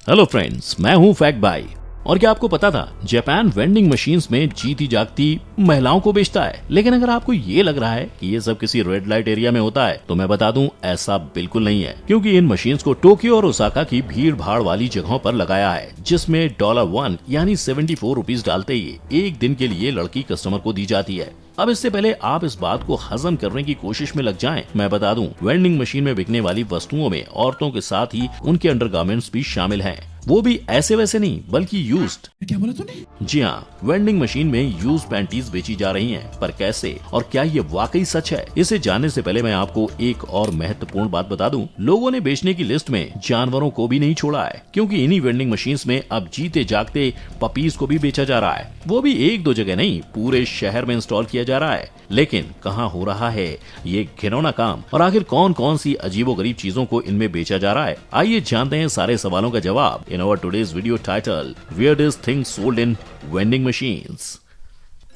Hello friends, मैं हूं fact भाई। और क्या आपको पता था जापान वेंडिंग मशीन्स में जीती जागती महिलाओं को बेचता है। लेकिन अगर आपको ये लग रहा है कि ये सब किसी रेड लाइट एरिया में होता है तो मैं बता दूं ऐसा बिल्कुल नहीं है, क्योंकि इन मशीन्स को टोक्यो और ओसाका की भीड़ भाड़ वाली जगहों पर लगाया है, जिसमें $1 यानी 74 रुपीज डालते ही एक दिन के लिए लड़की कस्टमर को दी जाती है। अब इससे पहले आप इस बात को हजम करने की कोशिश में लग जाएं, मैं बता दूं वेंडिंग मशीन में बिकने वाली वस्तुओं में औरतों के साथ ही उनके अंडरगारमेंट्स भी शामिल हैं। वो भी ऐसे वैसे नहीं बल्कि यूज्ड। क्या बोला तूने? जी हाँ, वेंडिंग मशीन में यूज पैंटीज बेची जा रही हैं, पर कैसे और क्या ये वाकई सच है? इसे जानने से पहले मैं आपको एक और महत्वपूर्ण बात बता दूं। लोगों ने बेचने की लिस्ट में जानवरों को भी नहीं छोड़ा है, क्योंकि इन्हीं वेंडिंग मशीन्स में अब जीते जागते पपीज को भी बेचा जा रहा है। वो भी एक दो जगह नहीं, पूरे शहर में इंस्टॉल किया जा रहा है। लेकिन कहाँ हो रहा है ये घिनौना काम, और आखिर कौन कौन सी अजीबोगरीब चीजों को इनमें बेचा जा रहा है? आइए जानते हैं सारे सवालों का जवाब in our today's video title, Weirdest Things Sold in Vending Machines.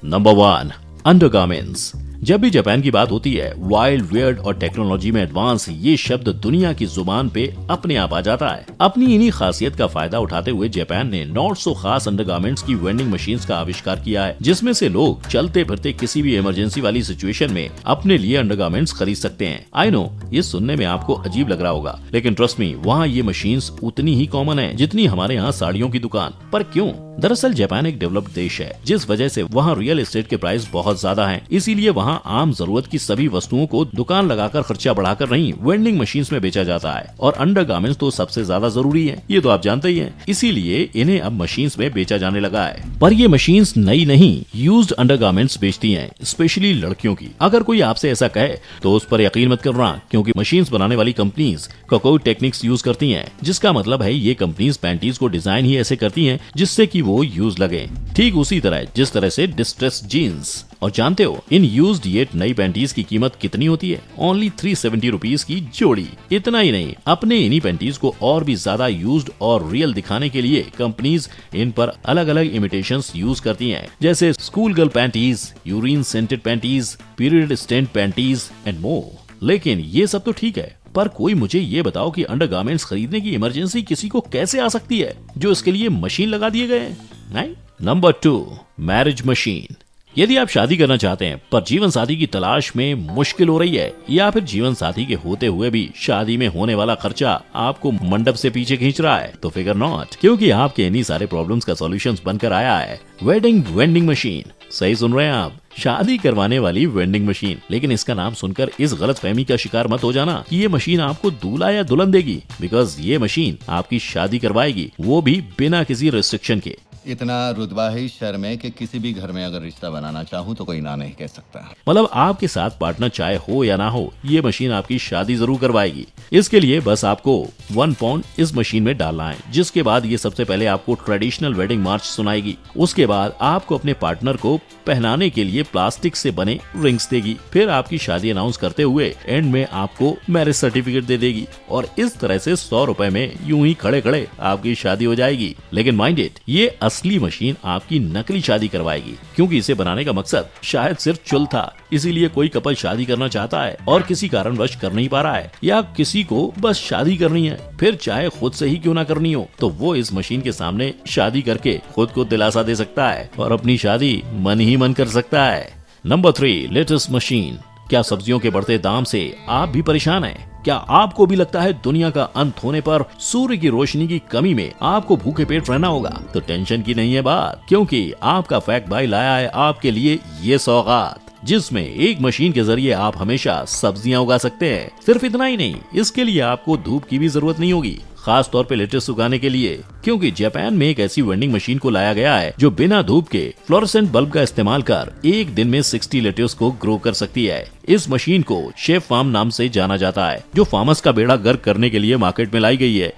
Number 1. Undergarments. जब भी जापान की बात होती है, वाइल्ड, वियर्ड और टेक्नोलॉजी में एडवांस, ये शब्द दुनिया की जुबान पे अपने आप आ जाता है। अपनी इन्हीं खासियत का फायदा उठाते हुए जापान ने नॉट सो खास अंडरगारमेंट्स की वेंडिंग मशीन्स का आविष्कार किया है, जिसमें से लोग चलते फिरते किसी भी इमरजेंसी वाली सिचुएशन में अपने लिए अंडरगारमेंट्स खरीद सकते हैं। आई नो ये सुनने में आपको अजीब लग रहा होगा, लेकिन ट्रस्ट मी, वहाँ ये मशीन्स उतनी ही कॉमन है जितनी हमारे यहाँ साड़ियों की दुकान। पर क्यों? दरअसल जापान एक डेवलप्ड देश है, जिस वजह से वहाँ रियल एस्टेट के प्राइस बहुत ज्यादा हैं। इसीलिए वहाँ आम जरूरत की सभी वस्तुओं को दुकान लगाकर खर्चा बढ़ाकर नहीं, वेंडिंग मशीन्स में बेचा जाता है। और अंडरगारमेंट्स तो सबसे ज्यादा जरूरी है, ये तो आप जानते ही हैं। इसीलिए इन्हें अब मशीन्स में बेचा जाने लगा है। पर ये मशीन्स नई नहीं, यूज्ड अंडरगारमेंट्स बेचती हैं, स्पेशली लड़कियों की। अगर कोई आपसे ऐसा कहे तो उस पर यकीन मत करना, क्योंकि मशीन्स बनाने वाली कंपनीज ककोई टेक्निक्स यूज करती हैं, जिसका मतलब है ये कंपनीज पैंटीज को डिजाइन ही ऐसे करती हैं जिससे कि वो यूज लगे, ठीक उसी तरह जिस तरह से डिस्ट्रेस जीन्स। और जानते हो इन यूज्ड येट नई पैंटीज की कीमत कितनी होती है? ओनली 370 रुपीज की जोड़ी। इतना ही नहीं, अपने इन्हीं पैंटीज को और भी ज्यादा यूज्ड और रियल दिखाने के लिए कंपनीज इन पर अलग अलग इमिटेशंस यूज करती हैं, जैसे school girl panties, urine scented panties, period stained panties and more. लेकिन ये सब तो ठीक है, पर कोई मुझे ये बताओ कि अंडरगारमेंट्स खरीदने की इमरजेंसी किसी को कैसे आ सकती है, जो इसके लिए मशीन लगा दिए गए हैं? नहीं। Number 2, marriage machine. यदि आप शादी करना चाहते हैं पर जीवन साथी की तलाश में मुश्किल हो रही है, या फिर जीवन साथी के होते हुए भी शादी में होने वाला खर्चा आपको मंडप से पीछे खींच रहा है, तो फिकर नॉट, क्योंकि आपके इन्हीं सारे प्रॉब्लम्स का सॉल्यूशंस बनकर आया है वेडिंग वेंडिंग मशीन। सही सुन रहे हैं आप, शादी करवाने वाली वेंडिंग मशीन। लेकिन इसका नाम सुनकर इस गलत फहमी का शिकार मत हो जाना कि ये मशीन आपको दूल्हा या दुल्हन देगी, बिकॉज ये मशीन आपकी शादी करवाएगी, वो भी बिना किसी रिस्ट्रिक्शन के। इतना रुतबा ही शर्म है कि किसी भी घर में अगर रिश्ता बनाना चाहूँ तो कोई ना नहीं कह सकता। मतलब आपके साथ पार्टनर चाहे हो या ना हो, ये मशीन आपकी शादी जरूर करवाएगी। इसके लिए बस आपको 1 पाउंड इस मशीन में डालना है, जिसके बाद ये सबसे पहले आपको ट्रेडिशनल वेडिंग मार्च सुनाएगी। उसके बाद आपको अपने पार्टनर को पहनाने के लिए प्लास्टिक से बने रिंग्स देगी। फिर आपकी शादी अनाउंस करते हुए एंड में आपको मैरिज सर्टिफिकेट दे देगी, और इस तरह से 100 रुपए में यूं ही खड़े खड़े आपकी शादी हो जाएगी। लेकिन माइंड इट, ये असली मशीन आपकी नकली शादी करवाएगी, क्योंकि इसे बनाने का मकसद शायद सिर्फ चुल था। इसीलिए कोई कपल शादी करना चाहता है और किसी कारणवश कर नहीं पा रहा है, या किसी को बस शादी करनी है, फिर चाहे खुद से ही क्यों ना करनी हो, तो वो इस मशीन के सामने शादी करके खुद को दिलासा दे सकता है और अपनी शादी मन ही मन कर सकता है। Number 3, latest machine. क्या सब्जियों के बढ़ते दाम से आप भी परेशान हैं? क्या आपको भी लगता है दुनिया का अंत होने पर सूर्य की रोशनी की कमी में आपको भूखे पेट रहना होगा? तो टेंशन की नहीं है बात, क्योंकि आपका फैक्ट भाई लाया है आपके लिए ये सौगात, जिसमें एक मशीन के जरिए आप हमेशा सब्जियां उगा सकते हैं। सिर्फ इतना ही नहीं, इसके लिए आपको धूप की भी जरूरत नहीं होगी, खास तौर पे लेटेस उगाने के लिए, क्योंकि जापान में एक ऐसी वेंडिंग मशीन को लाया गया है जो बिना धूप के फ्लोरेसेंट बल्ब का इस्तेमाल कर एक दिन में 60 लेटेस को ग्रो कर सकती है। इस मशीन को शेफ फार्म नाम से जाना जाता है, जो फार्मर्स का बेड़ा गर्क करने के लिए मार्केट में लाई गई है।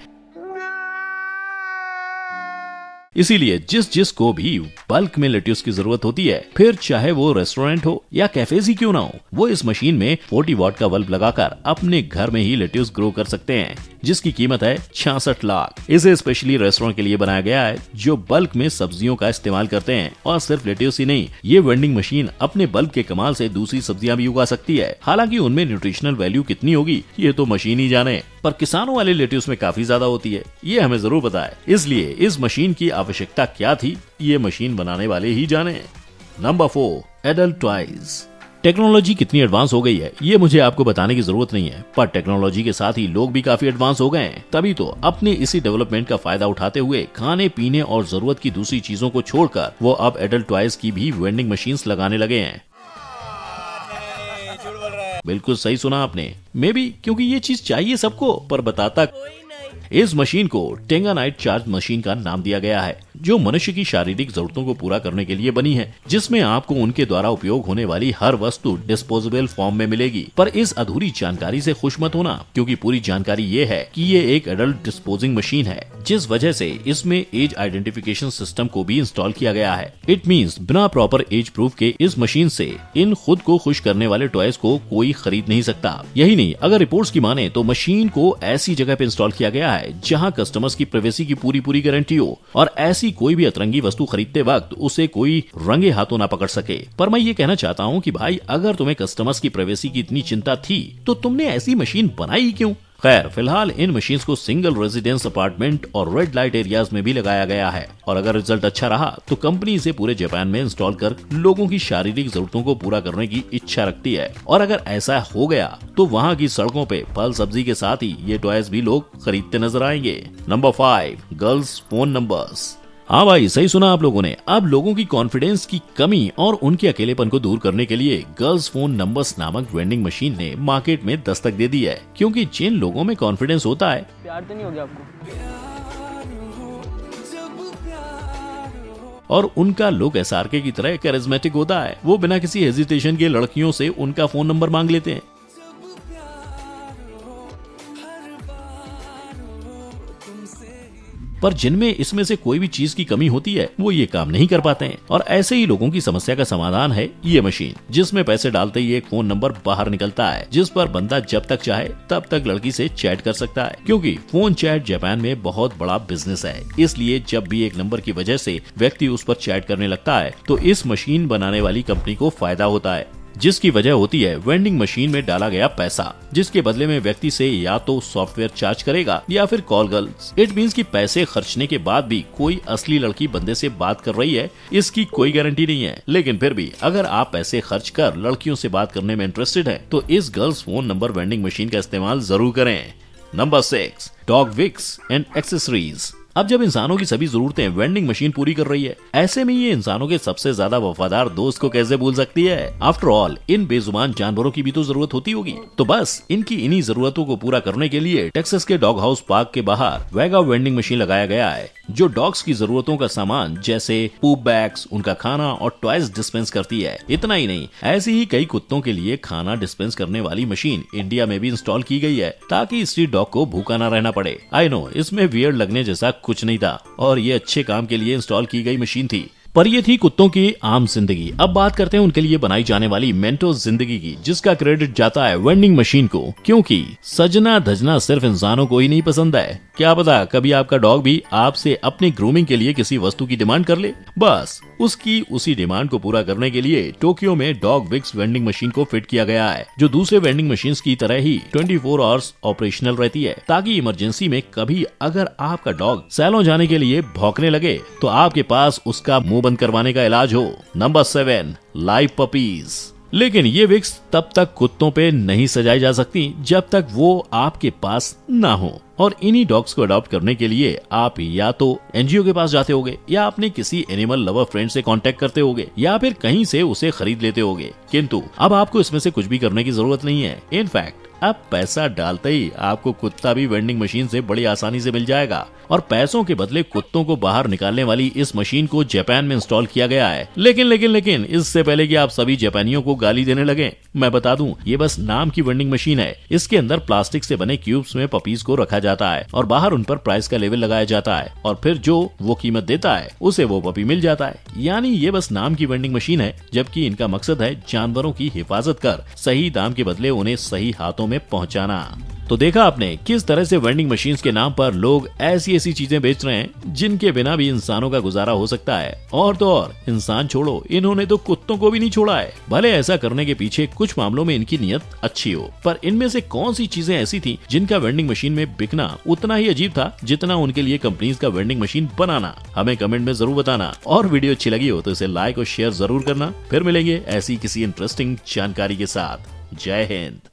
इसीलिए जिस को भी बल्क में लेट्यूस की जरूरत होती है, फिर चाहे वो रेस्टोरेंट हो या कैफेज ही क्यों ना हो, वो इस मशीन में 40 वाट का बल्ब लगाकर अपने घर में ही लेट्यूस ग्रो कर सकते हैं। जिसकी कीमत है 66 लाख। इसे स्पेशली रेस्टोरेंट के लिए बनाया गया है जो बल्क में सब्जियों का इस्तेमाल करते हैं। और सिर्फ लेट्यूस ही नहीं, ये वेंडिंग मशीन अपने बल्ब के कमाल से दूसरी सब्जियां भी उगा सकती है। हालांकि उनमें न्यूट्रिशनल वैल्यू कितनी होगी ये तो मशीन ही जाने, पर किसानों वाले लेट्यूस में काफी ज्यादा होती है, ये हमें जरूर पता है। इसलिए इस मशीन की आवश्यकता क्या थी ये मशीन बनाने वाले ही जाने। Number 4, adult toys. टेक्नोलॉजी कितनी एडवांस हो गई है ये मुझे आपको बताने की जरूरत नहीं है, पर टेक्नोलॉजी के साथ ही लोग भी काफी एडवांस हो गए हैं। तभी तो अपने इसी डेवलपमेंट का फायदा उठाते हुए खाने पीने और जरूरत की दूसरी चीजों को छोड़कर वो अब एडल्ट टॉयज की भी वेंडिंग मशीन्स लगाने लगे हैं। बिल्कुल सही सुना आपने, मे बी क्योंकि ये चीज चाहिए सबको पर बताता। इस मशीन को टेंगानाइट चार्ज मशीन का नाम दिया गया है, जो मनुष्य की शारीरिक जरूरतों को पूरा करने के लिए बनी है, जिसमें आपको उनके द्वारा उपयोग होने वाली हर वस्तु डिस्पोजेबल फॉर्म में मिलेगी। पर इस अधूरी जानकारी से खुश मत होना, क्योंकि पूरी जानकारी ये है कि ये एक एडल्ट डिस्पोजिंग मशीन है, जिस वजह से इसमें एज आइडेंटिफिकेशन सिस्टम को भी इंस्टॉल किया गया है। इट मीन्स बिना प्रॉपर एज प्रूफ के इस मशीन से इन खुद को खुश करने वाले टॉयज को कोई खरीद नहीं सकता। यही नहीं, अगर रिपोर्ट्स की माने तो मशीन को ऐसी जगह पे इंस्टॉल किया गया है जहां कस्टमर्स की प्राइवेसी की पूरी गारंटी हो और ऐसी कोई भी अतरंगी वस्तु खरीदते वक्त उसे कोई रंगे हाथों ना पकड़ सके। पर मैं ये कहना चाहता हूँ कि भाई, अगर तुम्हें कस्टमर्स की प्राइवेसी की इतनी चिंता थी तो तुमने ऐसी मशीन बनाई क्यों? खैर, फिलहाल इन मशीन्स को सिंगल रेजिडेंस अपार्टमेंट और रेड लाइट एरियाज में भी लगाया गया है, और अगर रिजल्ट अच्छा रहा तो कंपनी इसे पूरे जापान में इंस्टॉल कर लोगों की शारीरिक जरूरतों को पूरा करने की इच्छा रखती है। और अगर ऐसा हो गया तो वहाँ की सड़कों पे फल सब्जी के साथ ही ये टॉयज भी लोग खरीदते नजर आएंगे। Number 5, girls phone numbers. हाँ भाई, सही सुना आप लोगों ने। अब लोगों की कॉन्फिडेंस की कमी और उनके अकेलेपन को दूर करने के लिए गर्ल्स फोन नंबर्स नामक वेंडिंग मशीन ने मार्केट में दस्तक दे दी है, क्योंकि जिन लोगों में कॉन्फिडेंस होता है, प्यार तो नहीं हो गया आपको? और उनका लुक एसआरके की तरह कैरिज्मेटिक होता है, वो बिना किसी हेजिटेशन के लड़कियों से उनका फोन नंबर मांग लेते हैं। पर जिनमें इसमें से कोई भी चीज की कमी होती है वो ये काम नहीं कर पाते हैं, और ऐसे ही लोगों की समस्या का समाधान है ये मशीन, जिसमें पैसे डालते ही एक फोन नंबर बाहर निकलता है, जिस पर बंदा जब तक चाहे तब तक लड़की से चैट कर सकता है। क्योंकि फोन चैट जापान में बहुत बड़ा बिजनेस है, इसलिए जब भी एक नंबर की वजह से व्यक्ति उस पर चैट करने लगता है तो इस मशीन बनाने वाली कंपनी को फायदा होता है, जिसकी वजह होती है वेंडिंग मशीन में डाला गया पैसा, जिसके बदले में व्यक्ति से या तो सॉफ्टवेयर चार्ज करेगा या फिर कॉल गर्ल्स। इट मीन्स कि पैसे खर्चने के बाद भी कोई असली लड़की बंदे से बात कर रही है इसकी कोई गारंटी नहीं है। लेकिन फिर भी अगर आप पैसे खर्च कर लड़कियों से बात करने में इंटरेस्टेड है तो इस girls phone number vending machine का इस्तेमाल जरूर करें। Number 6, dog wigs and accessories. अब जब इंसानों की सभी जरूरतें वेंडिंग मशीन पूरी कर रही है, ऐसे में ये इंसानों के सबसे ज्यादा वफादार दोस्त को कैसे भूल सकती है? आफ्टर ऑल इन बेजुबान जानवरों की भी तो जरूरत होती होगी। तो बस इनकी इन्हीं जरूरतों को पूरा करने के लिए टेक्सास के डॉग हाउस पार्क के बाहर वेगा वेंडिंग मशीन लगाया गया है, जो डॉग्स की जरूरतों का सामान जैसे पूप बैग्स, उनका खाना और टॉयज डिस्पेंस करती है। इतना ही नहीं, ऐसी ही कई कुत्तों के लिए खाना डिस्पेंस करने वाली मशीन इंडिया में भी इंस्टॉल की गई है, ताकि स्ट्रीट डॉग को भूखा न रहना पड़े। आई नो, इसमें वियर्ड लगने जैसा कुछ नहीं था और ये अच्छे काम के लिए इंस्टॉल की गई मशीन थी, पर ये थी कुत्तों की आम जिंदगी। अब बात करते हैं उनके लिए बनाई जाने वाली मेंटोस जिंदगी की, जिसका क्रेडिट जाता है वेंडिंग मशीन को, क्योंकि सजना धजना सिर्फ इंसानों को ही नहीं पसंद है। क्या पता कभी आपका डॉग भी आपसे अपनी ग्रूमिंग के लिए किसी वस्तु की डिमांड कर ले। बस उसकी उसी डिमांड को पूरा करने के लिए टोक्यो में डॉग विक्स वेंडिंग मशीन को फिट किया गया है, जो दूसरे वेंडिंग मशीन की तरह ही 24 आवर्स ऑपरेशनल रहती है, ताकि इमरजेंसी में कभी अगर आपका डॉग सैलून जाने के लिए भौंकने लगे तो आपके पास उसका मुंह बंद करवाने का इलाज हो। Number 7, live puppies. लेकिन ये विक्स तब तक कुत्तों पे नहीं सजाई जा सकती जब तक वो आपके पास ना हो, और इन्हीं डॉग्स को अडॉप्ट करने के लिए आप या तो एनजीओ के पास जाते होगे, या अपने किसी एनिमल लवर फ्रेंड से कांटेक्ट करते होगे, या फिर कहीं से उसे खरीद लेते होगे। किंतु अब आपको इसमें से कुछ भी करने की जरूरत नहीं है। इनफैक्ट अब पैसा डालते ही आपको कुत्ता भी वेंडिंग मशीन से बड़ी आसानी से मिल जाएगा, और पैसों के बदले कुत्तों को बाहर निकालने वाली इस मशीन को जापान में इंस्टॉल किया गया है। लेकिन इससे पहले कि आप सभी जापानियों को गाली देने लगे, मैं बता दूं ये बस नाम की वेंडिंग मशीन है। इसके अंदर प्लास्टिक से बने क्यूब्स में पपीज को रखा जाता है और बाहर उन पर प्राइस का लेवल लगाया जाता है, और फिर जो वो कीमत देता है उसे वो पपी मिल जाता है। यानी ये बस नाम की वेंडिंग मशीन है, जबकि इनका मकसद है जानवरों की हिफाजत कर सही दाम के बदले उन्हें सही हाथों में पहुंचाना। तो देखा आपने किस तरह से वेंडिंग मशीन्स के नाम पर लोग ऐसी ऐसी चीजें बेच रहे हैं जिनके बिना भी इंसानों का गुजारा हो सकता है। और तो और इंसान छोड़ो, इन्होंने तो कुत्तों को भी नहीं छोड़ा है। भले ऐसा करने के पीछे कुछ मामलों में इनकी नियत अच्छी हो, पर इनमें से कौन सी चीजें ऐसी थी जिनका वेंडिंग मशीन में बिकना उतना ही अजीब था जितना उनके लिए कंपनीज का वेंडिंग मशीन बनाना? हमें कमेंट में जरूर बताना। और वीडियो अच्छी लगी हो तो इसे लाइक और शेयर जरूर करना। फिर मिलेंगे ऐसी किसी इंटरेस्टिंग जानकारी के साथ। जय हिंद।